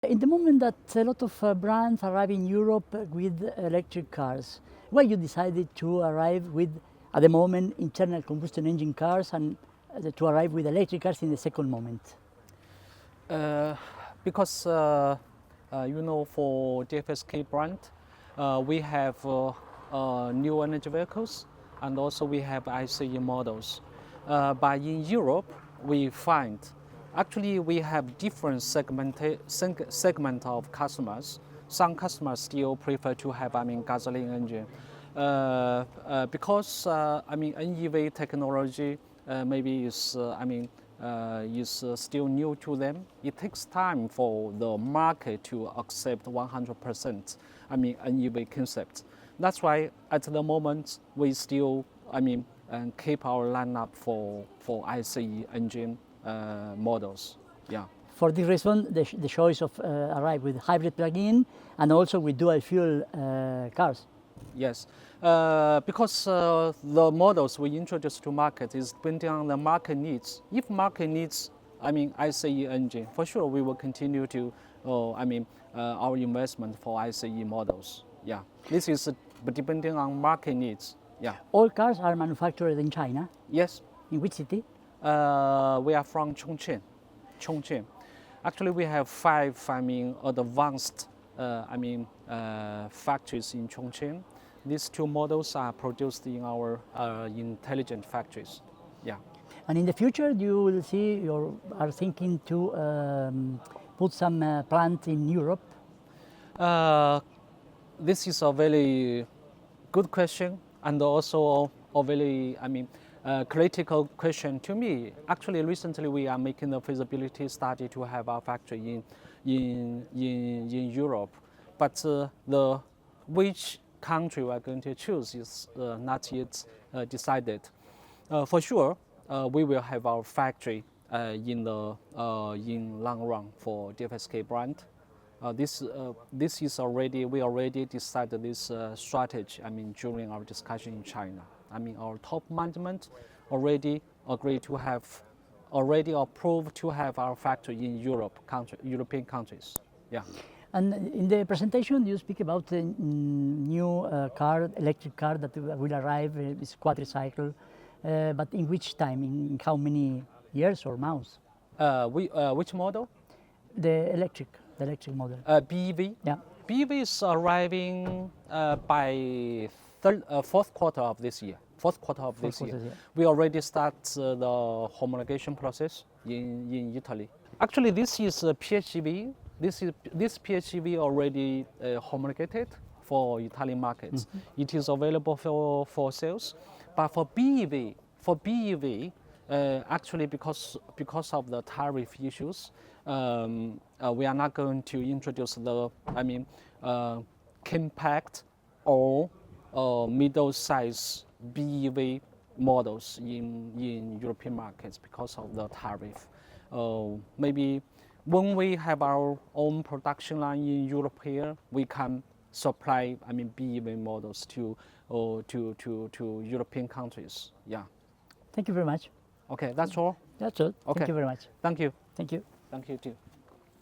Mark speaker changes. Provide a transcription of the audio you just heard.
Speaker 1: In the moment that a lot of brands arrive in Europe with electric cars, why you decided to arrive with, at the moment, internal combustion engine cars and to arrive with electric cars in the second moment?
Speaker 2: Because you know, for DFSK brand, we have new energy vehicles, and also we have ICE models. But in Europe, we find actually we have different segment of customers. Some customers still prefer to have, gasoline engine, because NEV technology maybe is is still new to them. It takes time for the market to accept 100% NEV concept. That's why at the moment we still keep our lineup for ICE engine models. Yeah.
Speaker 1: For this reason, the choice of arrive with hybrid plug-in and also with dual fuel cars.
Speaker 2: Yes, because the models we introduce to market is depending on the market needs. If market needs, ICE engine, for sure we will continue to, our investment for ICE models. Yeah, this is depending on market needs. Yeah.
Speaker 1: All cars are manufactured in China?
Speaker 2: Yes.
Speaker 1: In which city?
Speaker 2: We are from Chongqing. Actually, we have 5, advanced, factories in Chongqing. These 2 models are produced in our intelligent factories. Yeah.
Speaker 1: And in the future, you will see or are thinking to put some plant in Europe?
Speaker 2: This is a very good question, and also a very, critical question to me. Actually, recently we are making a feasibility study to have our factory in Europe, but which country we are going to choose is not yet decided. For sure, we will have our factory in long run for DFSK brand. This is already, we already decided this strategy. During our discussion in China. Our top management already agreed to have, already approved to have our factory in European countries. Yeah.
Speaker 1: And in the presentation, you speak about the new electric car that will arrive, is quadricycle, but in which time, in how many years or months?
Speaker 2: Which model?
Speaker 1: The electric model.
Speaker 2: BEV?
Speaker 1: Yeah.
Speaker 2: BEV is arriving by fourth quarter of this year. We already start the homologation process in Italy. Actually, this is a PHEV. This PHEV already homologated for Italian markets. Mm-hmm. It is available for sales. But for BEV, actually because of the tariff issues, we are not going to introduce the compact or middle-size BEV models in European markets because of the tariff. Maybe when we have our own production line in Europe here, we can supply BEV models to European countries. Yeah.
Speaker 1: Thank you very much.
Speaker 2: Okay, that's all.
Speaker 1: That's all.
Speaker 2: Okay.
Speaker 1: Thank you very much.
Speaker 2: Thank you.
Speaker 1: Thank you.
Speaker 2: Thank you too.